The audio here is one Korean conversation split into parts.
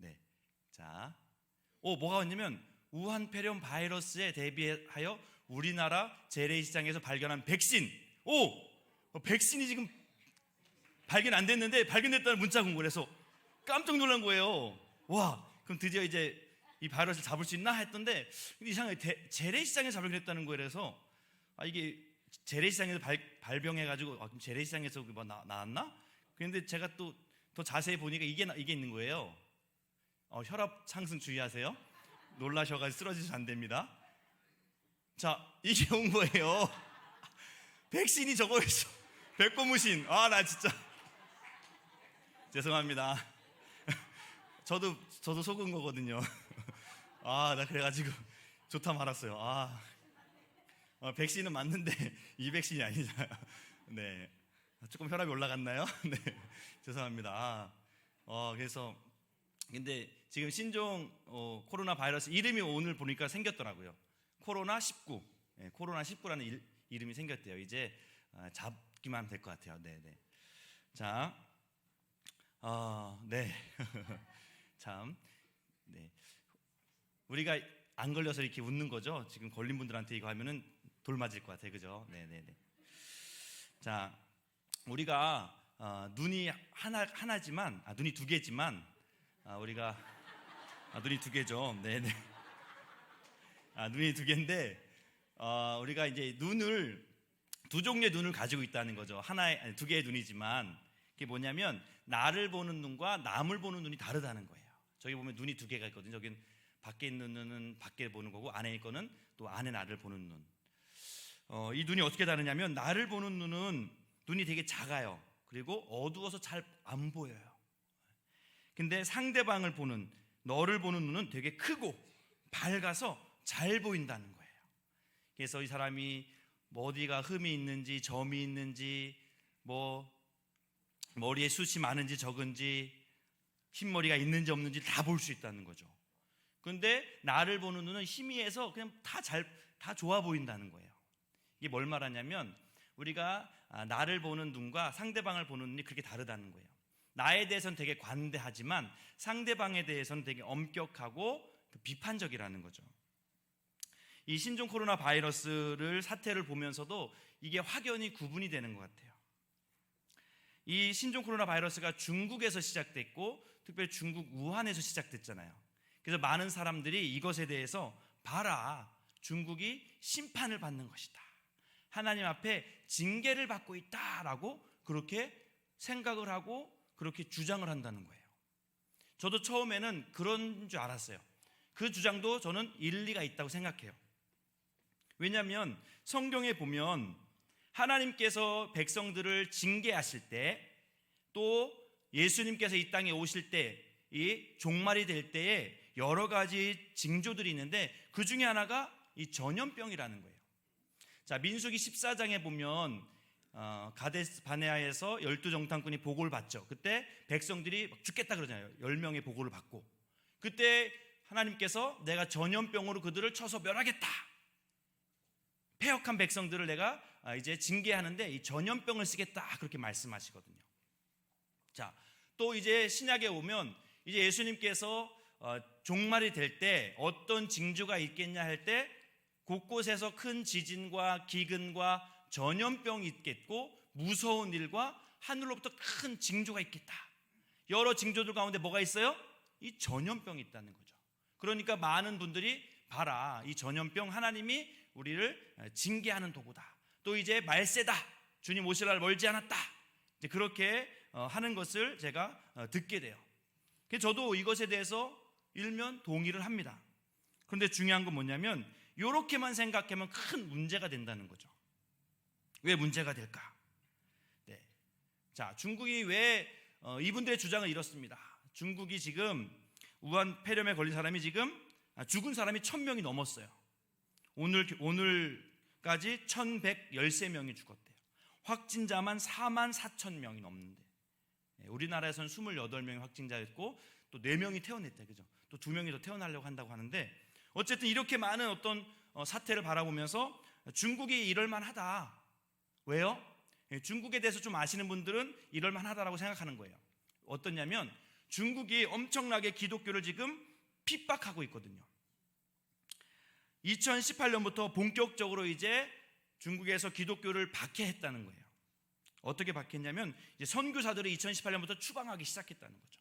네. 자, 뭐가 왔냐면 우한 폐렴 바이러스에 대비하여 우리나라 재래시장에서 발견한 백신. 백신이 지금 발견 안 됐는데 발견됐다는 문자가 온 거라서 깜짝 놀란 거예요. 와, 그럼 드디어 이제 이 바이러스를 잡을 수 있나 했던데 이상하게 재래시장에서 발견했다는 거라서 이게 재래시장에서 발병해가지고 그럼 재래시장에서 뭐 나왔나? 그런데 제가 또 더 자세히 보니까 이게 있는 거예요. 혈압 상승 주의하세요. 놀라셔가지고 쓰러지셔도 안 됩니다. 자, 이게 온 거예요. 백신이 저거 있어. 백고무신. 나 진짜 죄송합니다. 저도 속은 거거든요. 나 그래가지고 좋다 말았어요. 백신은 맞는데 이 백신이 아니잖아요. 네, 조금 혈압이 올라갔나요? 네, 죄송합니다. 그래서 근데 지금 신종 코로나 바이러스 이름이 오늘 보니까 생겼더라고요. 코로나19. 네, 코로나19라는 이름이 생겼대요. 이제 잡기만 하면 될 것 같아요. 네네. 자, 네. 참, 네. 우리가 안 걸려서 이렇게 웃는 거죠. 지금 걸린 분들한테 이거 하면은 돌 맞을 것 같아요. 그죠? 네네네. 자, 우리가 눈이 하나지만, 눈이 두 개지만, 우리가 눈이 두 개죠. 네네. 눈이 두 개인데, 우리가 이제 두 종류의 눈을 가지고 있다는 거죠. 두 개의 눈이지만, 그게 뭐냐면 나를 보는 눈과 남을 보는 눈이 다르다는 거예요. 저기 보면 눈이 두 개가 있거든요. 저긴 밖에 있는 눈은 밖에 보는 거고 안에 있거는 또 안에 나를 보는 눈. 이 눈이 어떻게 다르냐면 나를 보는 눈이 되게 작아요. 그리고 어두워서 잘 안 보여요. 근데 상대방을 보는 너를 보는 눈은 되게 크고 밝아서 잘 보인다는 거예요. 그래서 이 사람이 뭐 어디가 흠이 있는지 점이 있는지 뭐 머리에 숱이 많은지 적은지 흰머리가 있는지 없는지 다 볼 수 있다는 거죠. 그런데 나를 보는 눈은 희미해서 그냥 다 좋아 보인다는 거예요. 이게 뭘 말하냐면 우리가 나를 보는 눈과 상대방을 보는 눈이 그렇게 다르다는 거예요. 나에 대해서는 되게 관대하지만 상대방에 대해서는 되게 엄격하고 비판적이라는 거죠. 이 신종 코로나 바이러스를 사태를 보면서도 이게 확연히 구분이 되는 것 같아요. 이 신종 코로나 바이러스가 중국에서 시작됐고 특별히 중국 우한에서 시작됐잖아요. 그래서 많은 사람들이 이것에 대해서 봐라, 중국이 심판을 받는 것이다, 하나님 앞에 징계를 받고 있다라고 그렇게 생각을 하고 그렇게 주장을 한다는 거예요. 저도 처음에는 그런 줄 알았어요. 그 주장도 저는 일리가 있다고 생각해요. 왜냐하면 성경에 보면 하나님께서 백성들을 징계하실 때 또 예수님께서 이 땅에 오실 때 이 종말이 될 때에 여러 가지 징조들이 있는데 그 중에 하나가 이 전염병이라는 거예요. 자, 민수기 14장에 보면 가데스 바네아에서 12정탐꾼이 보고를 받죠. 그때 백성들이 막 죽겠다 그러잖아요. 10명의 보고를 받고 그때 하나님께서 내가 전염병으로 그들을 쳐서 멸하겠다, 패역한 백성들을 내가 이제 징계하는데 이 전염병을 쓰겠다 그렇게 말씀하시거든요. 자, 또 이제 신약에 오면 이제 예수님께서 종말이 될 때 어떤 징조가 있겠냐 할 때 곳곳에서 큰 지진과 기근과 전염병이 있겠고 무서운 일과 하늘로부터 큰 징조가 있겠다. 여러 징조들 가운데 뭐가 있어요? 이 전염병이 있다는 거죠. 그러니까 많은 분들이 봐라, 이 전염병 하나님이 우리를 징계하는 도구다. 또 이제 말세다, 주님 오실 날 멀지 않았다, 이제 그렇게 하는 것을 제가 듣게 돼요. 그래서 저도 이것에 대해서 일면 동의를 합니다. 그런데 중요한 건 뭐냐면 이렇게만 생각하면 큰 문제가 된다는 거죠. 왜 문제가 될까? 네. 자, 중국이 왜 이분들의 주장은 이렇습니다. 중국이 지금 우한 폐렴에 걸린 사람이 지금 죽은 사람이 1000명이 넘었어요. 오늘까지 1113명이 죽었대요. 확진자만 44,000명이 넘는데 우리나라에서는 28명이 확진자였고 또 4명이 퇴원했대, 그죠? 또 2명이 더 퇴원하려고 한다고 하는데 어쨌든 이렇게 많은 어떤 사태를 바라보면서 중국이 이럴만하다. 왜요? 중국에 대해서 좀 아시는 분들은 이럴만하다라고 생각하는 거예요. 어떠냐면 중국이 엄청나게 기독교를 지금 핍박하고 있거든요. 2018년부터 본격적으로 이제 중국에서 기독교를 박해했다는 거예요. 어떻게 박해했냐면 이제 선교사들을 2018년부터 추방하기 시작했다는 거죠.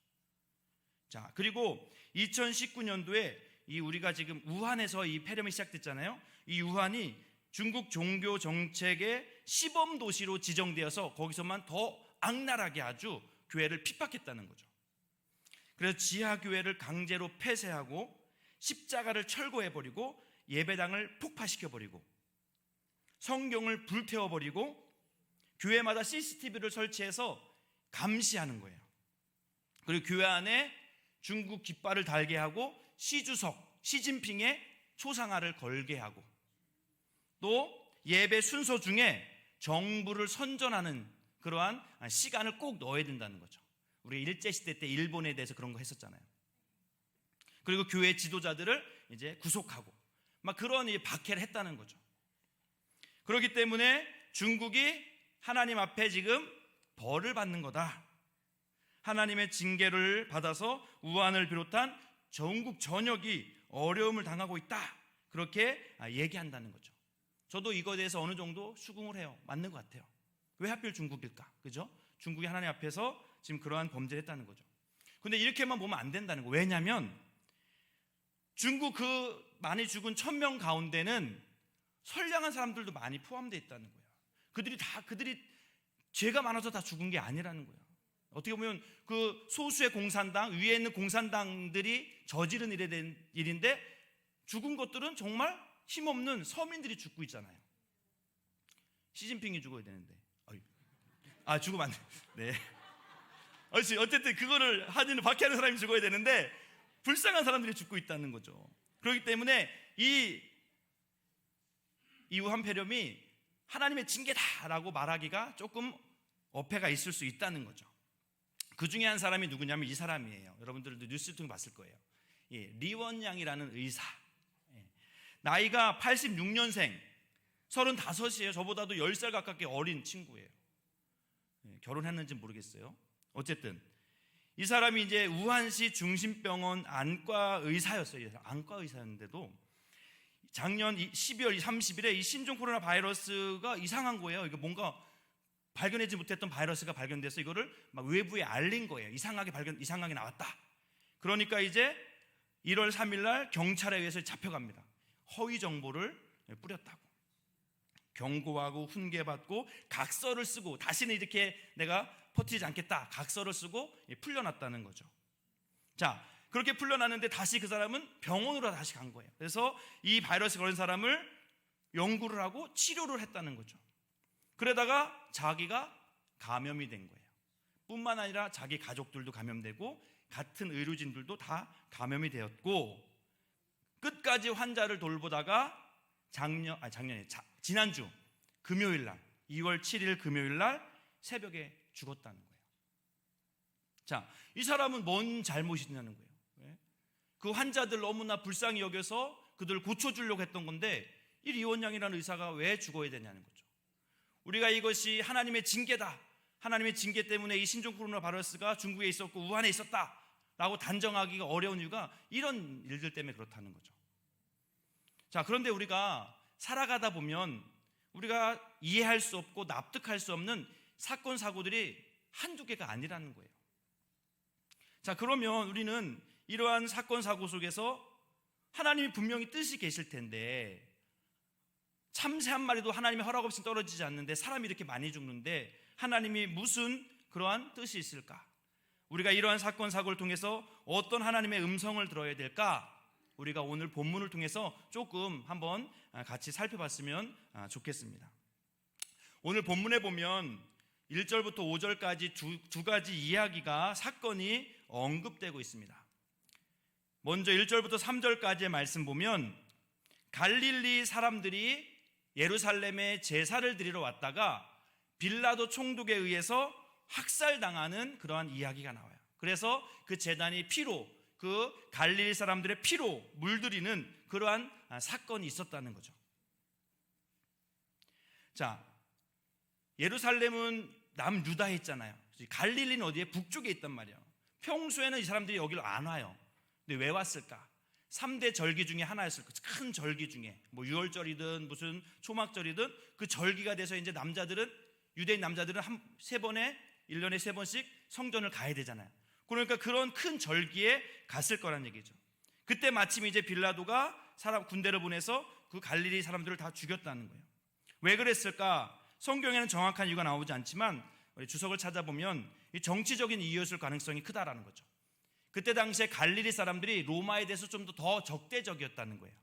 자, 그리고 2019년도에 이 우리가 지금 우한에서 이 폐렴이 시작됐잖아요. 이 우한이 중국 종교 정책의 시범 도시로 지정되어서 거기서만 더 악랄하게 아주 교회를 핍박했다는 거죠. 그래서 지하 교회를 강제로 폐쇄하고 십자가를 철거해버리고 예배당을 폭파시켜버리고 성경을 불태워버리고 교회마다 CCTV를 설치해서 감시하는 거예요. 그리고 교회 안에 중국 깃발을 달게 하고 시주석, 시진핑의 초상화를 걸게 하고 또 예배 순서 중에 정부를 선전하는 그러한 시간을 꼭 넣어야 된다는 거죠. 우리 일제시대 때 일본에 대해서 그런 거 했었잖아요. 그리고 교회 지도자들을 이제 구속하고 막 그런 박해를 했다는 거죠. 그렇기 때문에 중국이 하나님 앞에 지금 벌을 받는 거다. 하나님의 징계를 받아서 우한을 비롯한 전국 전역이 어려움을 당하고 있다. 그렇게 얘기한다는 거죠. 저도 이거에 대해서 어느 정도 수긍을 해요. 맞는 것 같아요. 왜 하필 중국일까? 그죠? 중국이 하나님 앞에서 지금 그러한 범죄를 했다는 거죠. 근데 이렇게만 보면 안 된다는 거예요. 왜냐하면 중국 그 많이 죽은 1000명 가운데는 선량한 사람들도 많이 포함되어 있다는 거예요. 그들이 죄가 많아서 다 죽은 게 아니라는 거예요. 어떻게 보면 그 소수의 공산당, 위에 있는 공산당들이 저지른 일인데 죽은 것들은 정말 힘없는 서민들이 죽고 있잖아요. 시진핑이 죽어야 되는데. 죽으면 안 돼. 네. 어쨌든 그거를 박해하는 사람이 죽어야 되는데 불쌍한 사람들이 죽고 있다는 거죠. 그렇기 때문에 이 우한 폐렴이 하나님의 징계다라고 말하기가 조금 어폐가 있을 수 있다는 거죠. 그 중에 한 사람이 누구냐면 이 사람이에요. 여러분들도 뉴스 통해 봤을 거예요. 리원양이라는 의사. 나이가 86년생 35이에요. 저보다도 10살 가깝게 어린 친구예요. 결혼했는지 모르겠어요. 어쨌든 이 사람이 이제 우한시 중심병원 안과 의사였어요. 안과 의사였는데도 작년 12월 30일에 이 신종 코로나 바이러스가 이상한 거예요. 이거 뭔가 발견하지 못했던 바이러스가 발견돼서 이거를 막 외부에 알린 거예요. 이상하게 나왔다. 그러니까 이제 1월 3일 날 경찰에 의해서 잡혀갑니다. 허위 정보를 뿌렸다고. 경고하고 훈계받고 각서를 쓰고 다시는 이렇게 내가 버티지 않겠다. 각서를 쓰고 풀려났다는 거죠. 자, 그렇게 풀려났는데 다시 그 사람은 병원으로 다시 간 거예요. 그래서 이 바이러스 걸린 사람을 연구를 하고 치료를 했다는 거죠. 그러다가 자기가 감염이 된 거예요. 뿐만 아니라 자기 가족들도 감염되고 같은 의료진들도 다 감염이 되었고 끝까지 환자를 돌보다가 지난주 금요일 날 2월 7일 금요일 날 새벽에 죽었다는 거예요. 자, 이 사람은 뭔 잘못이 있냐는 거예요. 그 환자들 너무나 불쌍히 여겨서 그들을 고쳐주려고 했던 건데 이 리원양이라는 의사가 왜 죽어야 되냐는 거죠. 우리가 이것이 하나님의 징계다. 하나님의 징계 때문에 이 신종 코로나 바이러스가 중국에 있었고 우한에 있었다라고 단정하기가 어려운 이유가 이런 일들 때문에 그렇다는 거죠. 자, 그런데 우리가 살아가다 보면 우리가 이해할 수 없고 납득할 수 없는 사건 사고들이 한두 개가 아니라는 거예요. 자, 그러면 우리는 이러한 사건 사고 속에서 하나님이 분명히 뜻이 계실 텐데 참새 한 마리도 하나님의 허락 없이 떨어지지 않는데 사람이 이렇게 많이 죽는데 하나님이 무슨 그러한 뜻이 있을까? 우리가 이러한 사건 사고를 통해서 어떤 하나님의 음성을 들어야 될까? 우리가 오늘 본문을 통해서 조금 한번 같이 살펴봤으면 좋겠습니다. 오늘 본문에 보면 1절부터 5절까지 두 가지 이야기가 사건이 언급되고 있습니다. 먼저 1절부터 3절까지의 말씀 보면 갈릴리 사람들이 예루살렘에 제사를 드리러 왔다가 빌라도 총독에 의해서 학살당하는 그러한 이야기가 나와요. 그래서 그 제단이 피로, 그 갈릴리 사람들의 피로 물들이는 그러한 사건이 있었다는 거죠. 자, 예루살렘은 남유다에 있잖아요. 갈릴리는 어디에? 북쪽에 있단 말이에요. 평소에는 이 사람들이 여기를 안 와요. 근데 왜 왔을까? 3대 절기 중에 하나였을 거예요. 큰 절기 중에 뭐 유월절이든 무슨 초막절이든 그 절기가 돼서 이제 남자들은, 유대인 남자들은 1년에 3번씩 성전을 가야 되잖아요. 그러니까 그런 큰 절기에 갔을 거란 얘기죠. 그때 마침 이제 빌라도가 군대를 보내서 그 갈릴리 사람들을 다 죽였다는 거예요. 왜 그랬을까? 성경에는 정확한 이유가 나오지 않지만 우리 주석을 찾아보면 이 정치적인 이유였을 가능성이 크다라는 거죠. 그때 당시에 갈릴리 사람들이 로마에 대해서 좀 더 적대적이었다는 거예요.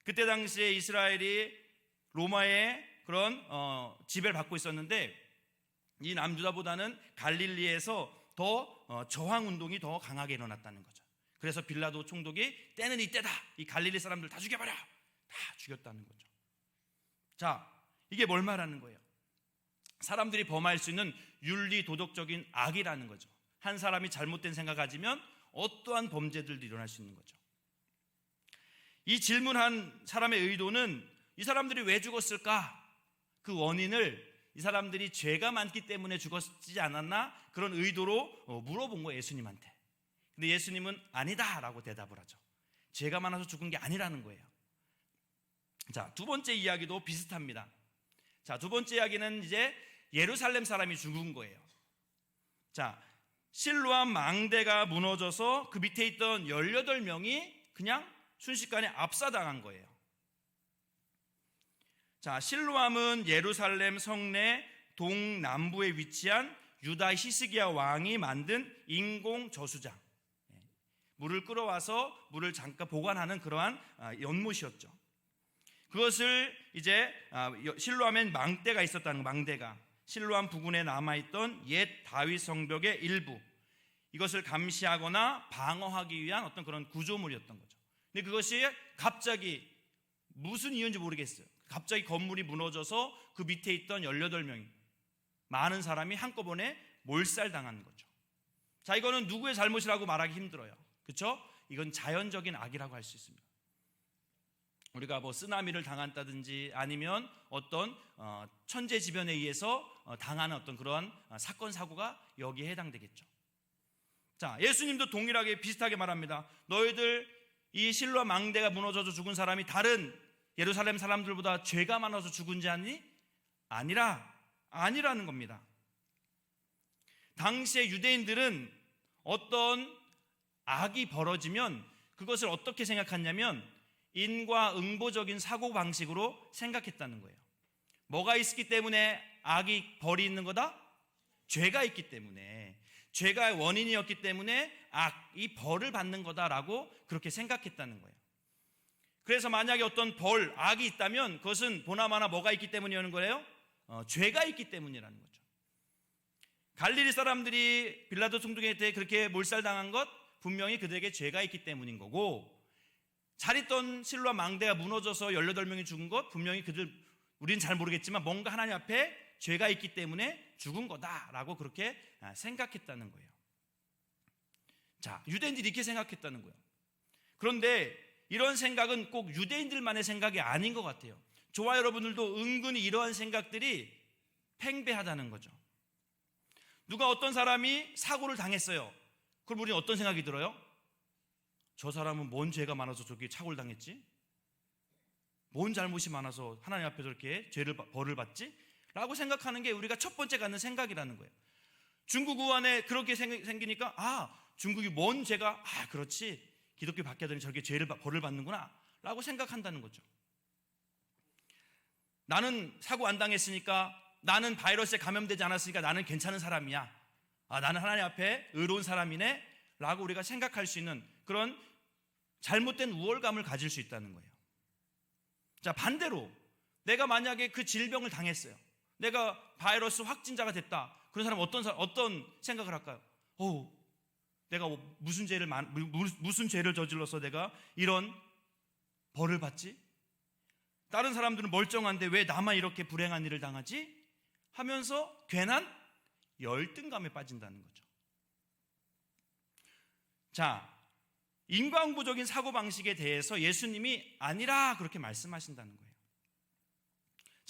그때 당시에 이스라엘이 로마의 그런 지배를 받고 있었는데 이 남유다보다는 갈릴리에서 더 저항 운동이 더 강하게 일어났다는 거죠. 그래서 빌라도 총독이 때는 이때다, 이 갈릴리 사람들 다 죽여버려, 다 죽였다는 거죠. 자, 이게 뭘 말하는 거예요? 사람들이 범할 수 있는 윤리 도덕적인 악이라는 거죠. 한 사람이 잘못된 생각 가지면 어떠한 범죄들도 일어날 수 있는 거죠. 이 질문한 사람의 의도는 이 사람들이 왜 죽었을까? 그 원인을 이 사람들이 죄가 많기 때문에 죽었지 않았나? 그런 의도로 물어본 거예요, 예수님한테. 근데 예수님은 아니다 라고 대답을 하죠. 죄가 많아서 죽은 게 아니라는 거예요. 자, 두 번째 이야기도 비슷합니다. 자, 두 번째 이야기는 이제 예루살렘 사람이 죽은 거예요. 자, 실로암 망대가 무너져서 그 밑에 있던 18명이 그냥 순식간에 압사당한 거예요. 자, 실로암은 예루살렘 성내 동남부에 위치한 유다 히스기야 왕이 만든 인공 저수장, 물을 끌어와서 물을 잠깐 보관하는 그러한 연못이었죠. 그것을 이제 실로암엔 망대가 있었다는 거, 망대가 실로암 부근에 남아있던 옛 다윗 성벽의 일부, 이것을 감시하거나 방어하기 위한 어떤 그런 구조물이었던 거죠. 근데 그것이 갑자기 무슨 이유인지 모르겠어요. 갑자기 건물이 무너져서 그 밑에 있던 18명이, 많은 사람이 한꺼번에 몰살당한 거죠. 자, 이거는 누구의 잘못이라고 말하기 힘들어요. 그렇죠? 이건 자연적인 악이라고 할 수 있습니다. 우리가 뭐 쓰나미를 당한다든지 아니면 어떤 천재지변에 의해서 당하는 어떤 그런 사건 사고가 여기에 해당되겠죠. 자, 예수님도 동일하게 비슷하게 말합니다. 너희들 이 실로암 망대가 무너져서 죽은 사람이 다른 예루살렘 사람들보다 죄가 많아서 죽은지 아니? 아니라는 겁니다. 당시의 유대인들은 어떤 악이 벌어지면 그것을 어떻게 생각했냐면 인과응보적인 사고방식으로 생각했다는 거예요. 뭐가 있기 때문에 악이 벌이 있는 거다? 죄가 있기 때문에, 죄가 원인이었기 때문에 악이 벌을 받는 거다라고 그렇게 생각했다는 거예요. 그래서 만약에 어떤 악이 있다면 그것은 보나마나 뭐가 있기 때문이라는 거예요? 죄가 있기 때문이라는 거죠. 갈릴리 사람들이 빌라도 총독한테 그렇게 몰살당한 것, 분명히 그들에게 죄가 있기 때문인 거고, 잘 있던 실로암 망대가 무너져서 18명이 죽은 것, 분명히 우리는 잘 모르겠지만 뭔가 하나님 앞에 죄가 있기 때문에 죽은 거다라고 그렇게 생각했다는 거예요. 자, 유대인들이 이렇게 생각했다는 거예요. 그런데 이런 생각은 꼭 유대인들만의 생각이 아닌 것 같아요. 저와 여러분들도 은근히 이러한 생각들이 팽배하다는 거죠. 누가 어떤 사람이 사고를 당했어요. 그럼 우리는 어떤 생각이 들어요? 저 사람은 뭔 죄가 많아서 저기 사고를 당했지? 뭔 잘못이 많아서 하나님 앞에 저렇게 벌을 받지? 라고 생각하는 게 우리가 첫 번째 갖는 생각이라는 거예요. 중국 우한에 그렇게 생기니까 중국이 뭔 죄가, 그렇지, 기독교 박해자들이 저렇게 벌을 받는구나 라고 생각한다는 거죠. 나는 사고 안 당했으니까, 나는 바이러스에 감염되지 않았으니까 나는 괜찮은 사람이야, 나는 하나님 앞에 의로운 사람이네 라고 우리가 생각할 수 있는 그런 잘못된 우월감을 가질 수 있다는 거예요. 자, 반대로 내가 만약에 그 질병을 당했어요. 내가 바이러스 확진자가 됐다. 그런 사람은 어떤 생각을 할까요? 내가 무슨 죄를 저질러서 내가 이런 벌을 받지? 다른 사람들은 멀쩡한데 왜 나만 이렇게 불행한 일을 당하지? 하면서 괜한 열등감에 빠진다는 거죠. 자, 인과응보적인 사고방식에 대해서 예수님이 아니라 그렇게 말씀하신다는 거예요.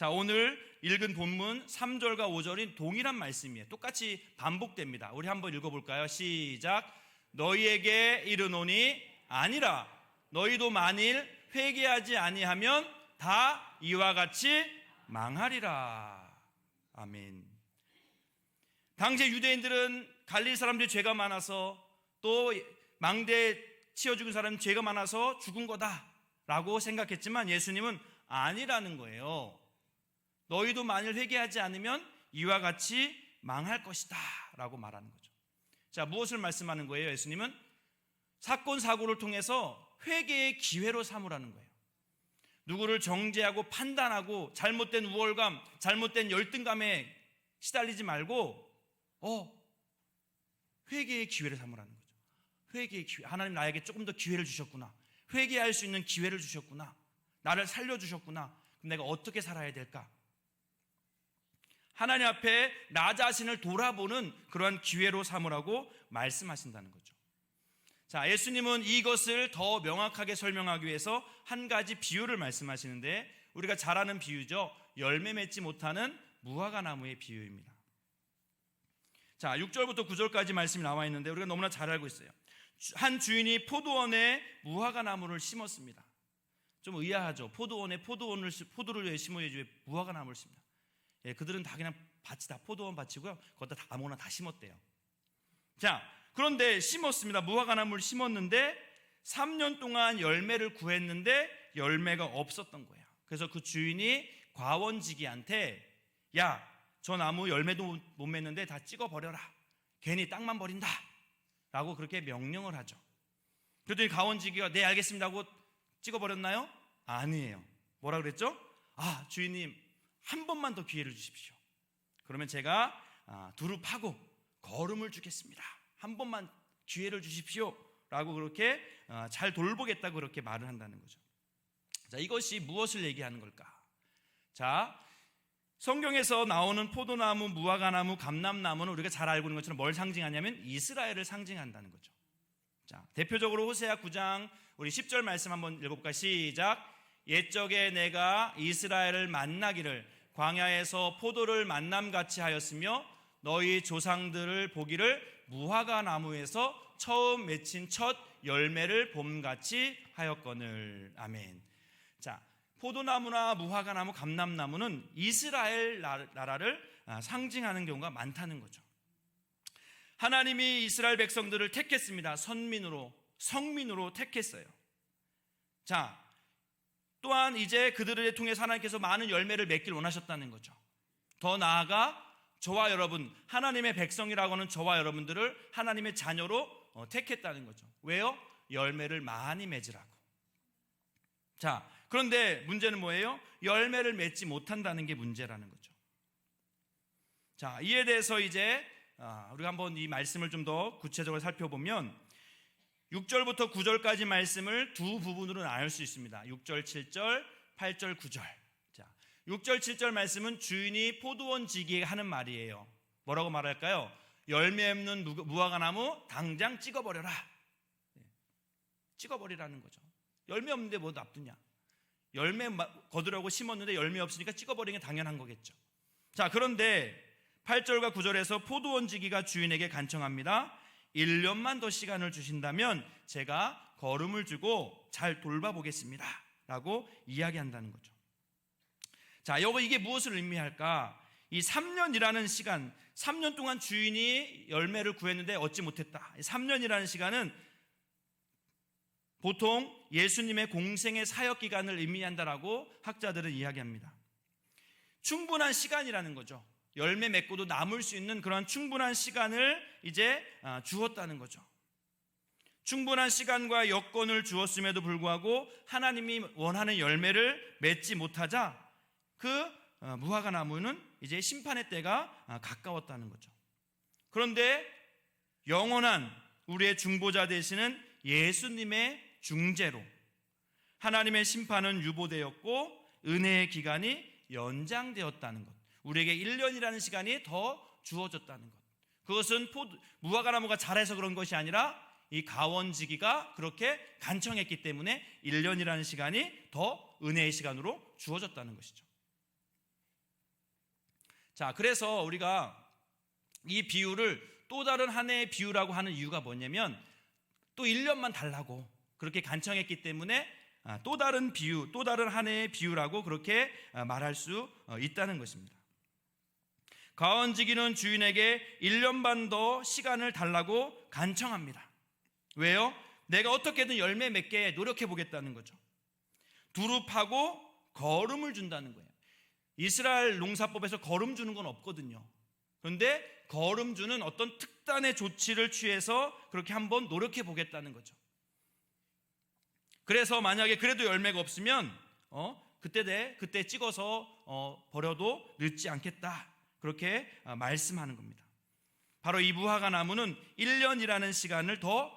자, 오늘 읽은 본문 3절과 5절인 동일한 말씀이에요. 똑같이 반복됩니다. 우리 한번 읽어볼까요? 시작. 너희에게 이르노니 아니라 너희도 만일 회개하지 아니하면 다 이와 같이 망하리라. 아멘. 당시 유대인들은 갈릴리 사람들이 죄가 많아서 또 망대 치어 죽은 사람은 죄가 많아서 죽은 거다라고 생각했지만 예수님은 아니라는 거예요. 너희도 만일 회개하지 않으면 이와 같이 망할 것이다 라고 말하는 거죠. 자, 무엇을 말씀하는 거예요? 예수님은 사건 사고를 통해서 회개의 기회로 삼으라는 거예요. 누구를 정죄하고 판단하고 잘못된 우월감, 잘못된 열등감에 시달리지 말고 회개의 기회를 삼으라는 거죠. 회개의 기회. 하나님 나에게 조금 더 기회를 주셨구나. 회개할 수 있는 기회를 주셨구나. 나를 살려주셨구나. 그럼 내가 어떻게 살아야 될까? 하나님 앞에 나 자신을 돌아보는 그러한 기회로 삼으라고 말씀하신다는 거죠. 자, 예수님은 이것을 더 명확하게 설명하기 위해서 한 가지 비유를 말씀하시는데 우리가 잘 아는 비유죠. 열매 맺지 못하는 무화과 나무의 비유입니다. 자, 6절부터 9절까지 말씀이 나와 있는데 우리가 너무나 잘 알고 있어요. 한 주인이 포도원에 무화과 나무를 심었습니다. 좀 의아하죠. 포도를 왜 심어야지 왜 무화과 나무를 심냐? 예, 그들은 다 그냥 밭이 다 포도원 밭이고요. 거기다 다 아무나 다 심었대요. 자, 그런데 심었습니다. 무화과 나무를 심었는데 3년 동안 열매를 구했는데 열매가 없었던 거예요. 그래서 그 주인이 과원지기한테 야, 저 나무 열매도 못 맺는데 다 찍어버려라. 괜히 땅만 버린다 라고 그렇게 명령을 하죠. 그랬더니 과원지기가 네 알겠습니다 하고 찍어버렸나요? 아니에요. 뭐라 그랬죠? 아, 주인님 한 번만 더 기회를 주십시오. 그러면 제가 두루 파고 거름을 주겠습니다. 한 번만 기회를 주십시오 라고 그렇게 잘 돌보겠다고 그렇게 말을 한다는 거죠. 자, 이것이 무엇을 얘기하는 걸까? 자, 성경에서 나오는 포도나무, 무화과나무, 감람나무는 우리가 잘 알고 있는 것처럼 뭘 상징하냐면 이스라엘을 상징한다는 거죠. 자, 대표적으로 호세아 9장 우리 10절 말씀 한번 읽어볼까요? 시작. 옛적에 내가 이스라엘을 만나기를 광야에서 포도를 만남같이 하였으며 너희 조상들을 보기를 무화과 나무에서 처음 맺힌 첫 열매를 봄같이 하였거늘. 아멘. 자, 포도나무나 무화과나무, 감람나무는 이스라엘 나라를 상징하는 경우가 많다는 거죠. 하나님이 이스라엘 백성들을 택했습니다. 성민으로 택했어요. 자, 또한 이제 그들을 통해서 하나님께서 많은 열매를 맺길 원하셨다는 거죠. 더 나아가 저와 여러분, 하나님의 백성이라고 하는 저와 여러분들을 하나님의 자녀로 택했다는 거죠. 왜요? 열매를 많이 맺으라고. 자, 그런데 문제는 뭐예요? 열매를 맺지 못한다는 게 문제라는 거죠. 자, 이에 대해서 이제 우리가 한번 이 말씀을 좀 더 구체적으로 살펴보면 6절부터 9절까지 말씀을 두 부분으로 나눌 수 있습니다. 6절, 7절, 8절, 9절. 자, 6절, 7절 말씀은 주인이 포도원 지기에 하는 말이에요. 뭐라고 말할까요? 열매 없는 무화과나무 당장 찍어버려라. 찍어버리라는 거죠. 열매 없는데 뭐 나쁘냐? 열매 거두라고 심었는데 열매 없으니까 찍어버리는 게 당연한 거겠죠. 자, 그런데 8절과 9절에서 포도원 지기가 주인에게 간청합니다. 1년만 더 시간을 주신다면 제가 거름을 주고 잘 돌봐보겠습니다 라고 이야기한다는 거죠. 자, 이게 무엇을 의미할까? 이 3년이라는 시간, 3년 동안 주인이 열매를 구했는데 얻지 못했다. 3년이라는 시간은 보통 예수님의 공생의 사역 기간을 의미한다라고 학자들은 이야기합니다. 충분한 시간이라는 거죠. 열매 맺고도 남을 수 있는 그런 충분한 시간을 이제 주었다는 거죠. 충분한 시간과 여건을 주었음에도 불구하고 하나님이 원하는 열매를 맺지 못하자 그 무화과 나무는 이제 심판의 때가 가까웠다는 거죠. 그런데 영원한 우리의 중보자 되시는 예수님의 중재로 하나님의 심판은 유보되었고 은혜의 기간이 연장되었다는 것, 우리에게 1년이라는 시간이 더 주어졌다는 것, 그것은 무화과나무가 잘해서 그런 것이 아니라 이 가원지기가 그렇게 간청했기 때문에 1년이라는 시간이 더 은혜의 시간으로 주어졌다는 것이죠. 자, 그래서 우리가 이 비유를 또 다른 한 해의 비유라고 하는 이유가 뭐냐면 또 1년만 달라고 그렇게 간청했기 때문에 또 다른 비유, 또 다른 한 해의 비유라고 그렇게 말할 수 있다는 것입니다. 과원지기는 주인에게 1년 반 더 시간을 달라고 간청합니다. 왜요? 내가 어떻게든 열매 맺게 노력해 보겠다는 거죠. 두루 파고 거름을 준다는 거예요. 이스라엘 농사법에서 거름 주는 건 없거든요. 그런데 거름 주는 어떤 특단의 조치를 취해서 그렇게 한번 노력해 보겠다는 거죠. 그래서 만약에 그래도 열매가 없으면 그때 찍어서 버려도 늦지 않겠다, 그렇게 말씀하는 겁니다. 바로 이 무화과 나무는 1년이라는 시간을 더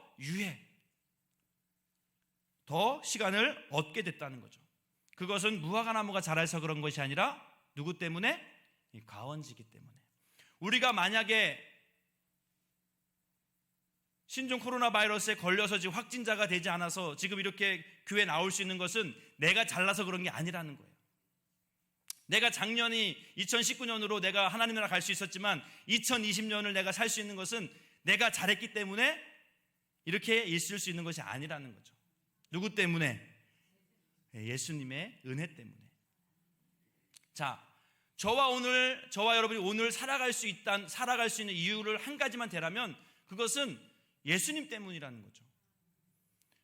시간을 얻게 됐다는 거죠. 그것은 무화과 나무가 자라서 그런 것이 아니라 누구 때문에? 이 과원지기 때문에. 우리가 만약에 신종 코로나 바이러스에 걸려서 지금 확진자가 되지 않아서 지금 이렇게 교회 나올 수 있는 것은 내가 잘나서 그런 게 아니라는 거예요. 내가 작년이 2019년으로 내가 하나님 나라 갈 수 있었지만 2020년을 내가 살 수 있는 것은 내가 잘했기 때문에 이렇게 있을 수 있는 것이 아니라는 거죠. 누구 때문에? 예수님의 은혜 때문에. 자, 저와 여러분이 오늘 살아갈 수 있는 이유를 한 가지만 대라면 그것은 예수님 때문이라는 거죠.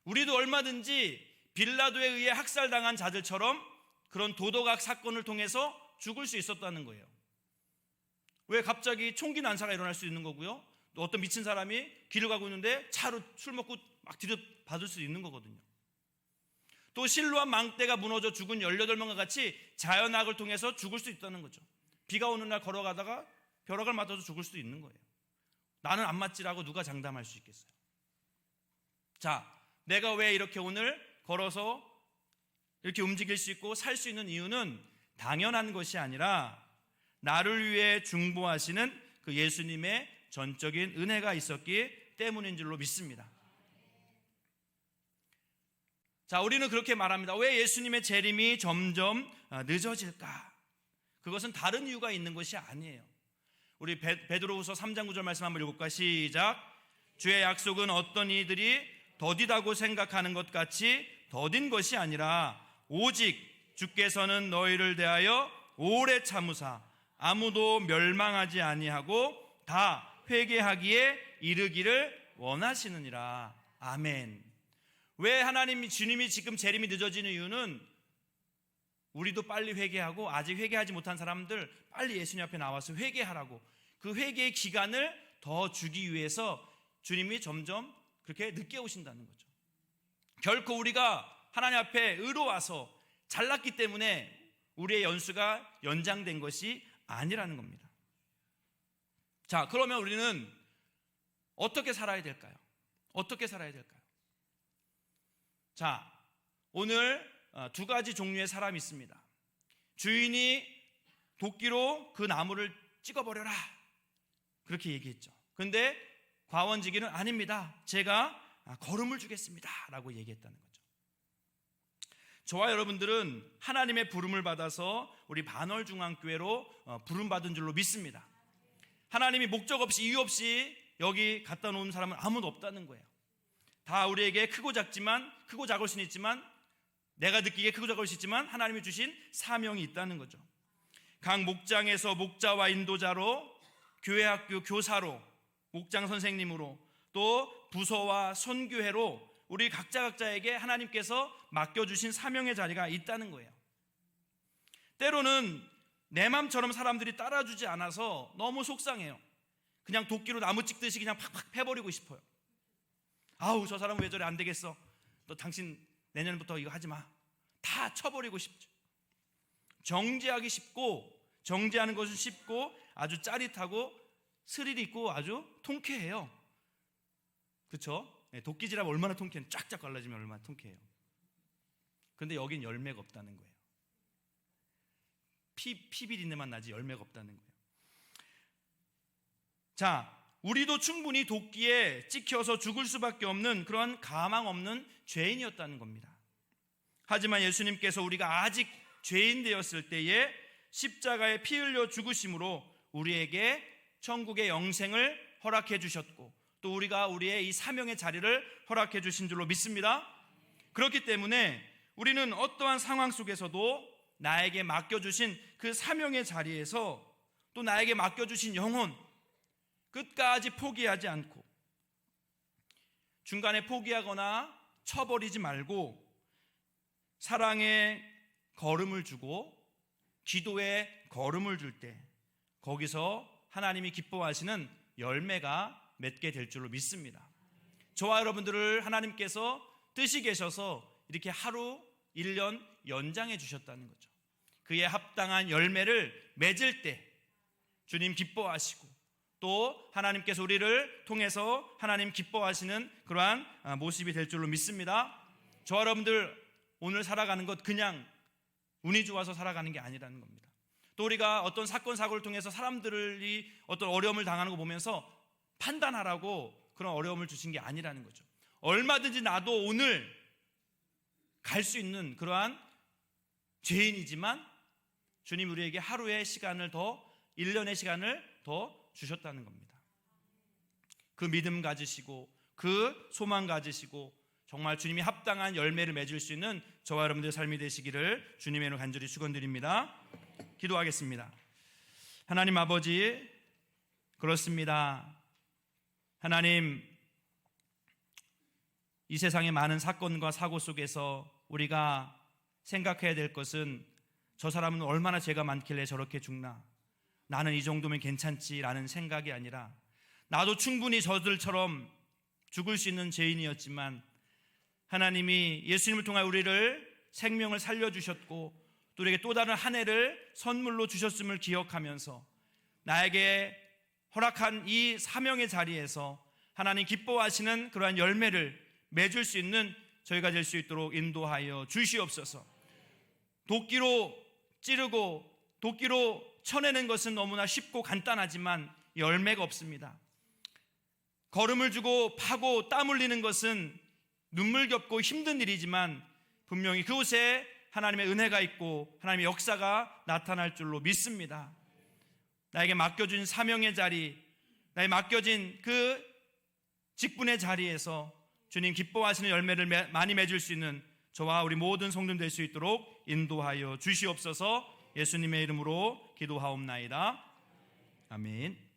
우리도 얼마든지 빌라도에 의해 학살당한 자들처럼 그런 도덕악 사건을 통해서 죽을 수 있었다는 거예요. 왜 갑자기 총기 난사가 일어날 수 있는 거고요. 또 어떤 미친 사람이 길을 가고 있는데 차로 술 먹고 막 들이받을 수 있는 거거든요. 또 실로암 망대가 무너져 죽은 18명과 같이 자연악을 통해서 죽을 수 있다는 거죠. 비가 오는 날 걸어가다가 벼락을 맞아서 죽을 수도 있는 거예요. 나는 안 맞지라고 누가 장담할 수 있겠어요? 자, 내가 왜 이렇게 오늘 걸어서 이렇게 움직일 수 있고 살 수 있는 이유는 당연한 것이 아니라 나를 위해 중보하시는 그 예수님의 전적인 은혜가 있었기 때문인 줄로 믿습니다. 자, 우리는 그렇게 말합니다. 왜 예수님의 재림이 점점 늦어질까? 그것은 다른 이유가 있는 것이 아니에요. 우리 베드로후서 3장 9절 말씀 한번 읽어볼까? 시작. 주의 약속은 어떤 이들이 더디다고 생각하는 것 같이 더딘 것이 아니라 오직 주께서는 너희를 대하여 오래 참으사 아무도 멸망하지 아니하고 다 회개하기에 이르기를 원하시느니라. 아멘. 왜 주님이 지금 재림이 늦어지는 이유는 우리도 빨리 회개하고 아직 회개하지 못한 사람들 빨리 예수님 앞에 나와서 회개하라고, 그 회개의 기간을 더 주기 위해서 주님이 점점 그렇게 늦게 오신다는 거죠. 결코 우리가 하나님 앞에 의로워서 잘났기 때문에 우리의 연수가 연장된 것이 아니라는 겁니다. 자, 그러면 우리는 어떻게 살아야 될까요? 어떻게 살아야 될까요? 자, 오늘 두 가지 종류의 사람이 있습니다. 주인이 도끼로 그 나무를 찍어버려라, 그렇게 얘기했죠. 근데 과원지기는 아닙니다, 제가 거름을 주겠습니다 라고 얘기했다는 거죠. 저와 여러분들은 하나님의 부름을 받아서 우리 반월중앙교회로 부름받은 줄로 믿습니다. 하나님이 목적 없이 이유 없이 여기 갖다 놓은 사람은 아무도 없다는 거예요. 다 우리에게 크고 작을 수는 있지만, 내가 느끼기에 크고 작을 수 있지만 하나님이 주신 사명이 있다는 거죠. 각 목장에서 목자와 인도자로, 교회학교 교사로, 목장 선생님으로, 또 부서와 선교회로 우리 각자에게 하나님께서 맡겨주신 사명의 자리가 있다는 거예요. 때로는 내 맘처럼 사람들이 따라주지 않아서 너무 속상해요. 그냥 도끼로 나무 찍듯이 그냥 팍팍 패버리고 싶어요. 아우, 저 사람은 왜 저래, 안 되겠어, 너 당신 내년부터 이거 하지 마, 다 쳐버리고 싶죠. 정죄하기 쉽고, 정죄하는 것은 쉽고 아주 짜릿하고 스릴 있고 아주 통쾌해요. 그렇죠? 도끼질하면 얼마나 통쾌해요. 쫙쫙 갈라지면 얼마나 통쾌해요. 그런데 여긴 열매가 없다는 거예요. 피비린내만 나지 열매가 없다는 거예요. 자, 우리도 충분히 도끼에 찍혀서 죽을 수밖에 없는 그런 가망 없는 죄인이었다는 겁니다. 하지만 예수님께서 우리가 아직 죄인 되었을 때에 십자가에 피 흘려 죽으심으로 우리에게 천국의 영생을 허락해 주셨고 또 우리가 우리의 이 사명의 자리를 허락해 주신 줄로 믿습니다. 그렇기 때문에 우리는 어떠한 상황 속에서도 나에게 맡겨주신 그 사명의 자리에서 또 나에게 맡겨주신 영혼 끝까지 포기하지 않고 중간에 포기하거나 쳐버리지 말고 사랑의 걸음을 주고 기도의 걸음을 줄 때 거기서 하나님이 기뻐하시는 열매가 맺게 될 줄로 믿습니다. 저와 여러분들을 하나님께서 뜻이 계셔서 이렇게 하루 1년 연장해 주셨다는 거죠. 그에 합당한 열매를 맺을 때 주님 기뻐하시고 또 하나님께서 우리를 통해서 하나님 기뻐하시는 그러한 모습이 될 줄로 믿습니다. 저와 여러분들 오늘 살아가는 것 그냥 운이 좋아서 살아가는 게 아니라는 겁니다. 또 우리가 어떤 사건 사고를 통해서 사람들이 어떤 어려움을 당하는 거 보면서 판단하라고 그런 어려움을 주신 게 아니라는 거죠. 얼마든지 나도 오늘 갈 수 있는 그러한 죄인이지만 주님 우리에게 하루의 시간을 더 1년의 시간을 더 주셨다는 겁니다. 그 믿음 가지시고 그 소망 가지시고 정말 주님이 합당한 열매를 맺을 수 있는 저와 여러분들의 삶이 되시기를 주님의 이름으로 간절히 축원드립니다. 기도하겠습니다. 하나님 아버지, 그렇습니다. 하나님, 이 세상의 많은 사건과 사고 속에서 우리가 생각해야 될 것은 저 사람은 얼마나 죄가 많길래 저렇게 죽나, 나는 이 정도면 괜찮지라는 생각이 아니라 나도 충분히 저들처럼 죽을 수 있는 죄인이었지만 하나님이 예수님을 통해 우리를 생명을 살려주셨고 또 우리에게 또 다른 한 해를 선물로 주셨음을 기억하면서 나에게 허락한 이 사명의 자리에서 하나님 기뻐하시는 그러한 열매를 맺을 수 있는 저희가 될 수 있도록 인도하여 주시옵소서. 도끼로 찌르고 도끼로 쳐내는 것은 너무나 쉽고 간단하지만 열매가 없습니다. 걸음을 주고 파고 땀 흘리는 것은 눈물겹고 힘든 일이지만 분명히 그곳에 하나님의 은혜가 있고 하나님의 역사가 나타날 줄로 믿습니다. 나에게 맡겨준 사명의 자리, 나에게 맡겨진 그 직분의 자리에서 주님 기뻐하시는 열매를 많이 맺을 수 있는 저와 우리 모든 성도님 될 수 있도록 인도하여 주시옵소서. 예수님의 이름으로 기도하옵나이다. 아멘.